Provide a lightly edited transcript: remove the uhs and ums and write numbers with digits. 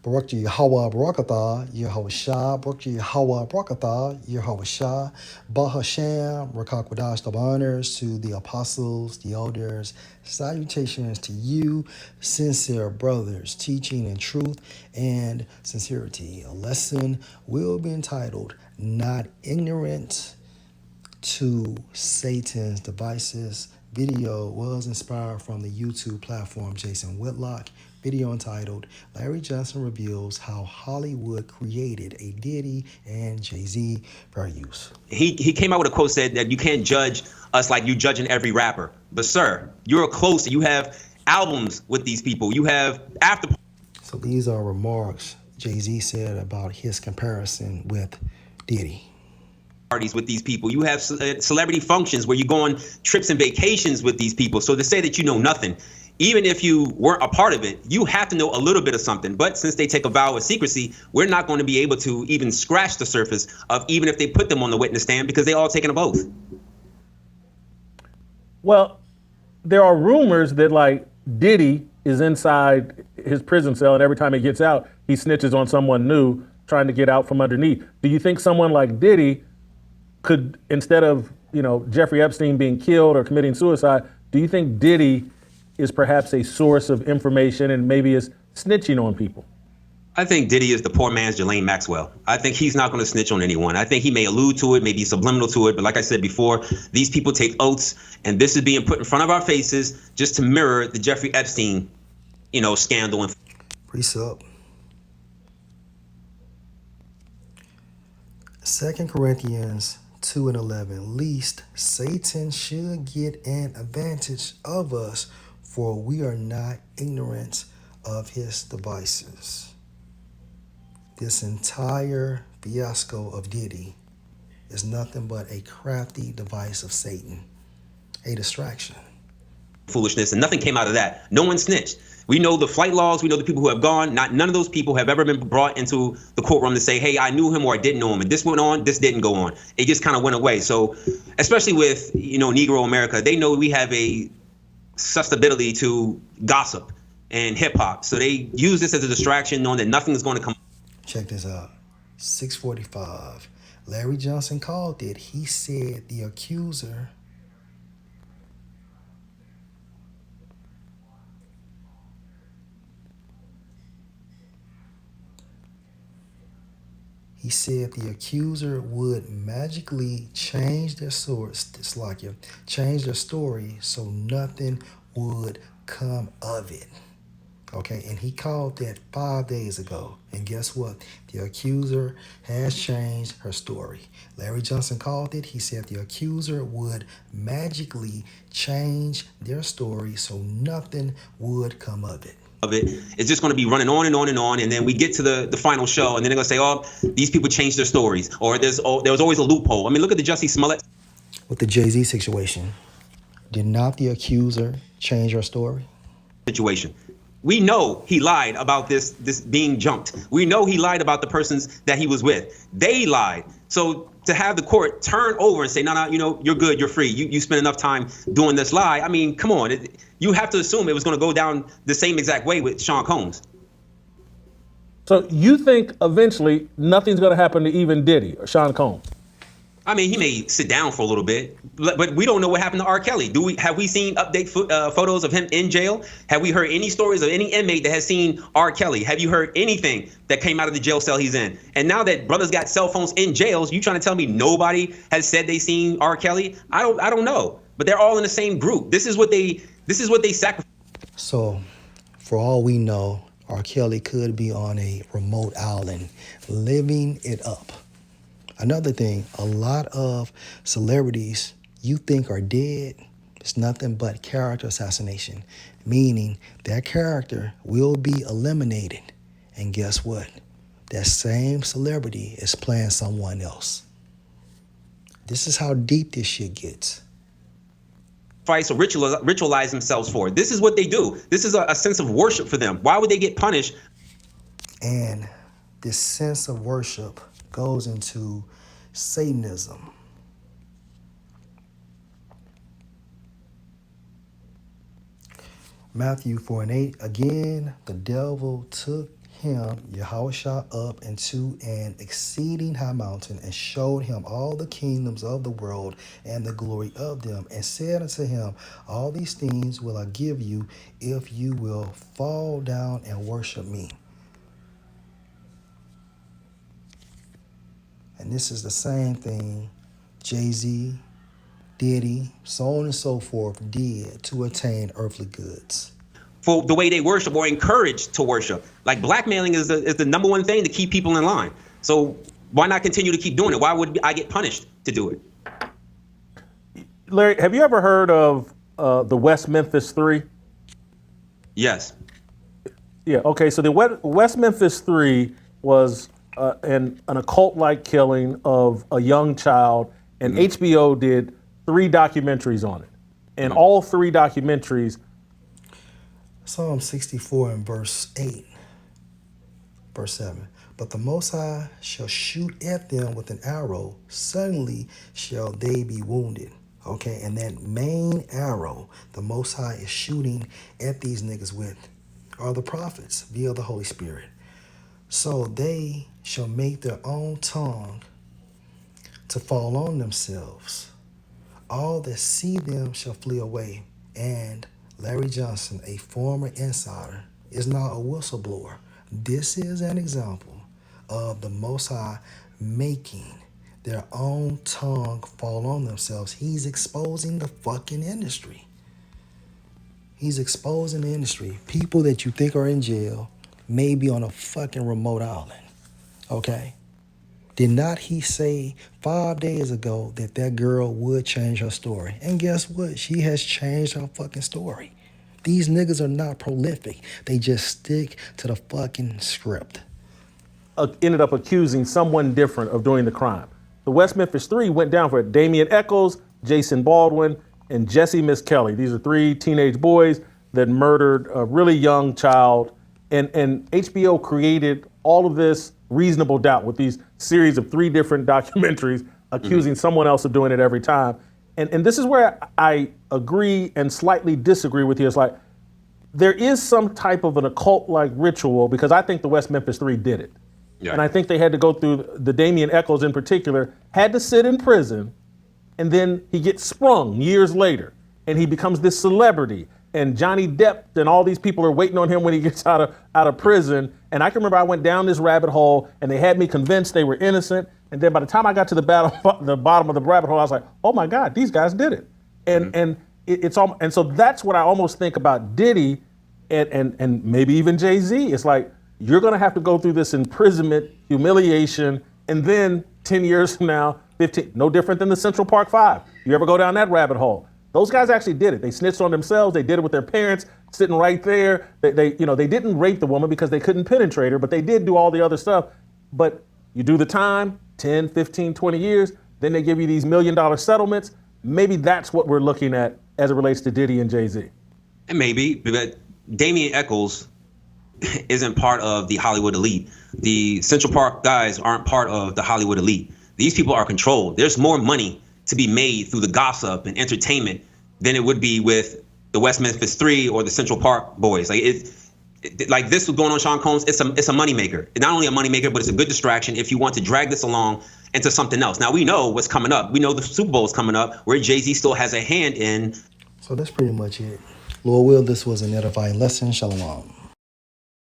Barak Yahweh Barakatah, Yahweh Shah, Barak Yahweh Barakatah, Yahweh Shah, Bahasham, Rakakwadash, the honors to the apostles, the elders, salutations to you, sincere brothers, teaching in truth and sincerity. A lesson will be entitled, Not Ignorant to Satan's Devices. Video was inspired from the YouTube platform Jason Whitlock. Video entitled Larry Johnson Reveals How Hollywood Created a Diddy and Jay-Z for use. He came out with a quote said that you can't judge us like you judging every rapper. But sir, you're close. You have albums with these people. You have after So these are remarks Jay-Z said about his comparison with Diddy. parties with these people. You have celebrity functions where you go on trips and vacations with these people. So to say that you know nothing, even if you weren't a part of it, you have to know a little bit of something. But since they take a vow of secrecy, we're not going to be able to even scratch the surface of even if they put them on the witness stand because they all taken an oath. Well, there are rumors that like Diddy is inside his prison cell, and every time he gets out, he snitches on someone new trying to get out from underneath. Do you think someone like Diddy could, instead of Jeffrey Epstein being killed or committing suicide, do you think Diddy is perhaps a source of information and maybe is snitching on people? I think Diddy is the poor man's Ghislaine Maxwell. I think he's not going to snitch on anyone. I think he may allude to it, maybe subliminal to it. But like I said before, these people take oaths, and this is being put in front of our faces just to mirror the Jeffrey Epstein, scandal. And Precept. 2 Corinthians 2 and 11. Least Satan should get an advantage of us, for we are not ignorant of his devices. This entire fiasco of Diddy is nothing but a crafty device of Satan, a distraction. Foolishness, and nothing came out of that. No one snitched. We know the flight logs. We know the people who have gone. None of those people have ever been brought into the courtroom to say, hey, I knew him or I didn't know him. And this went on, this didn't go on. It just kind of went away. So especially with, Negro America, they know we have a susceptibility to gossip and hip hop. So they use this as a distraction, knowing that nothing is going to come. Check this out. 6:45. Larry Johnson called it. He said the accuser would magically change their change their story so nothing would come of it. Okay, and he called that 5 days ago. And guess what? The accuser has changed her story. Larry Johnson called it. He said the accuser would magically change their story so nothing would come of it. It's just going to be running on and on and on, and then we get to the final show, and then they're going to say, oh, these people changed their stories, or there was always a loophole. I mean, look at the Jussie Smollett With the Jay-Z situation, did not the accuser change her story? situation. We know he lied about this being jumped. We know he lied about the persons that he was with. They lied. So to have the court turn over and say, no, you're good, you're free. You spent enough time doing this lie. I mean, come on. You have to assume it was going to go down the same exact way with Sean Combs. So you think eventually nothing's going to happen to even Diddy or Sean Combs? I mean, he may sit down for a little bit, but we don't know what happened to R. Kelly. Have we seen update photos of him in jail? Have we heard any stories of any inmate that has seen R. Kelly? Have you heard anything that came out of the jail cell he's in? And now that brothers got cell phones in jails, you trying to tell me nobody has said they seen R. Kelly? I don't know, but they're all in the same group. This is what they sacrificed. So, for all we know, R. Kelly could be on a remote island, living it up. Another thing, a lot of celebrities you think are dead, it's nothing but character assassination, meaning that character will be eliminated. And guess what? That same celebrity is playing someone else. This is how deep this shit gets. Or ritualize themselves for. This is what they do. This is a sense of worship for them. Why would they get punished? And this sense of worship goes into Satanism. Matthew 4:8, again, the devil took him Yahushua up into an exceeding high mountain, and showed him all the kingdoms of the world and the glory of them, and said unto him, all these things will I give you if you will fall down and worship me. And this is the same thing Jay-Z, Diddy, so on and so forth did to attain earthly goods. For the way they worship or encouraged to worship. Like blackmailing is the number one thing to keep people in line. So why not continue to keep doing it? Why would I get punished to do it? Larry, have you ever heard of the West Memphis Three? Yes. Yeah, okay, so the West Memphis Three was an occult-like killing of a young child, and HBO did 3 documentaries on it. And all 3 documentaries... Psalm 64 and verse 8, verse 7. But the Most High shall shoot at them with an arrow. Suddenly shall they be wounded. Okay, and that main arrow the Most High is shooting at these niggas with are the prophets via the Holy Spirit. So they shall make their own tongue to fall on themselves. All that see them shall flee away. And Larry Johnson, a former insider, is now a whistleblower. This is an example of the Most High making their own tongue fall on themselves. He's exposing the fucking industry. He's exposing the industry. People that you think are in jail may be on a fucking remote island. Okay? Did not he say 5 days ago that that girl would change her story? And guess what? She has changed her fucking story. These niggas are not prolific. They just stick to the fucking script. Ended up accusing someone different of doing the crime. The West Memphis Three went down for it. Damian Echols, Jason Baldwin, and Jesse Miss Kelly. These are 3 teenage boys that murdered a really young child. And HBO created all of this reasonable doubt with these series of 3 different documentaries accusing someone else of doing it every time. And this is where I agree and slightly disagree with you. It's like, there is some type of an occult-like ritual, because I think the West Memphis Three did it. Yeah. And I think they had to go through, the Damian Echols in particular, had to sit in prison, and then he gets sprung years later, and he becomes this celebrity. And Johnny Depp and all these people are waiting on him when he gets out of prison. And I can remember I went down this rabbit hole, and they had me convinced they were innocent. And then by the time I got to the bottom of the rabbit hole, I was like, oh my God, these guys did it. And and so that's what I almost think about Diddy and maybe even Jay-Z. It's like, you're gonna have to go through this imprisonment, humiliation, and then 10 years from now, 15, no different than the Central Park 5. You ever go down that rabbit hole? Those guys actually did it. They snitched on themselves. They did it with their parents sitting right there. They didn't rape the woman because they couldn't penetrate her, but they did do all the other stuff. But you do the time, 10, 15, 20 years, then they give you these $1 million settlements. Maybe that's what we're looking at as it relates to Diddy and Jay-Z. And maybe, but Damian Echols isn't part of the Hollywood elite. The Central Park guys aren't part of the Hollywood elite. These people are controlled. There's more money to be made through the gossip and entertainment than it would be with the West Memphis Three or the Central Park boys. Like this was going on, Sean Combs. It's a moneymaker. Not only a moneymaker, but it's a good distraction if you want to drag this along into something else. Now we know what's coming up. We know the Super Bowl is coming up, where Jay-Z still has a hand in. So that's pretty much it. Lord will, this was an edifying lesson. Shalom.